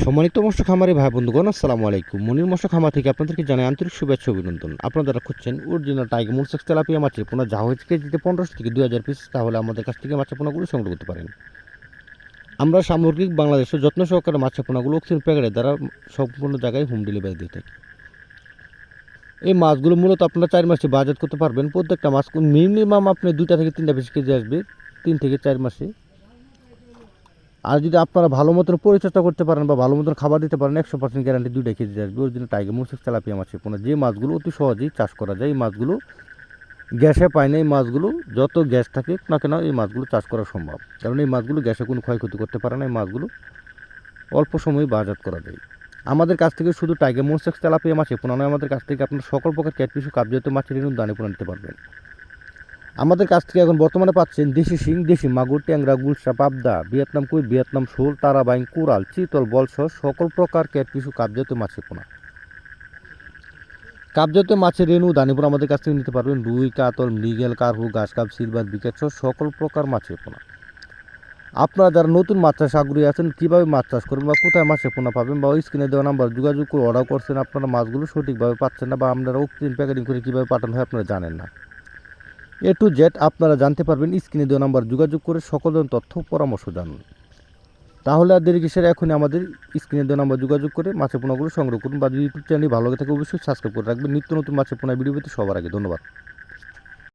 সম্মানিত মৎস্য খামারি ভাই বন্ধুগণ, আসসালামু আলাইকুম। মনির মৎস্য খামার থেকে আপনাদেরকে জানাই আন্তরিক শুভেচ্ছা অভিনন্দন। আপনারা যারা খুঁজছেন অরিজিনাল টাইগার মুলসেক্স তেলাপিয়া মাছের পোনা যা হয়েছে কেজিতে 1500 থেকে 2000 পিস, তাহলে আমাদের কাছ থেকে মাছের পোনাগুলো সংগ্রহ করতে পারেন। আমরা সামগ্রিক বাংলাদেশে যত্ন সহকারে মাছের পোনাগুলো অক্সিজেন প্যাকেটের দ্বারা সম্পূর্ণ জায়গায় হোম ডেলিভারি দিয়ে থাকি। এই মাছগুলো মূলত আপনারা 4 মাসে বাজার করতে পারবেন। প্রত্যেকটা মাছ মিনিমাম আপনি 2টা থেকে 3টা পিস কেজি আসবে 3 থেকে 4 মাসে। আর যদি আপনারা ভালো মতন পরিচর্যা করতে পারেন বা ভালো মতন খাবার দিতে পারেন, 100% গ্যারান্টি 2টা কেজি আসবে অরিজিনাল টাইগার মুলসেক্স তেলাপিয়া মাছের পোনা। যে মাছগুলো অতি সহজেই চাষ করা যায়, এই মাছগুলো গ্যাসে পায় না। এই মাছগুলো যত গ্যাস থাকে না কেন এই মাছগুলো চাষ করা সম্ভব, কারণ এই মাছগুলো গ্যাসে কোনো ক্ষয়ক্ষতি করতে পারে না। এই মাছগুলো অল্প সময়ে বাজার করা যায়। আমাদের কাছ থেকে শুধু টাইগার মুলসেক্স তেলাপিয়া মাছের পোনা নয়, আমাদের কাছ থেকে আপনার সকল প্রকার ক্যাটফিশ ও কাপজাতীয় মাছের রেণু দানে পোনা নিতে পারবেন। আমাদের কাছ থেকে এখন বর্তমানে পাচ্ছেন দেশি শিং, দেশি মাগুর, ট্যাংরা, গুলশা, পাবদা, ভিয়েতনাম কই, ভিয়েতনাম শোল, তারাবাইন, কোরাল, চিতল, বলসহ সকল প্রকার ক্যাটফিশ ও কাপজাতীয় মাছের পোনা। কাপজাতীয় মাছের রেণু দানিপুর আমাদের কাছ থেকে নিতে পারবেন। রুই, কাতল, মৃগেল, কার্পু, ঘাস কাপ, সিলভার, বিকেট সহ সকল প্রকার মাছের পোনা। আপনারা যারা নতুন মাছ চাষ আগ্রহী আছেন, কীভাবে মাছ চাষ করবেন বা কোথায় মাছের পোনা পাবেন, বা ওই স্ক্রিনে দেওয়া নাম্বার যোগাযোগ করে অর্ডার করছেন, আপনারা মাছগুলো সঠিকভাবে পাচ্ছেন না, বা আপনারা অক্সিজেন প্যাকেটিং করে কীভাবে পাঠানো হয় আপনারা জানেন না, A to Z আপনারা জানতে পারবেন স্ক্রিনে দেওয়া নাম্বার যোগাযোগ করে সকল ধরনের তথ্য পরামর্শ জানুন। তাহলে আর দেরি কিসের, এখনই আমাদের স্ক্রিনে দেওয়া নাম্বার যোগাযোগ করে মাছের পোনাগুলো সংগ্রহ করুন। বা ইউটিউব চ্যানেল ভালো লাগে থাকে অবশ্যই সাবস্ক্রাইব করে রাখবেন নিত্য নতুন মাছের পোনা ভিডিও পেতে সবার আগে। ধন্যবাদ।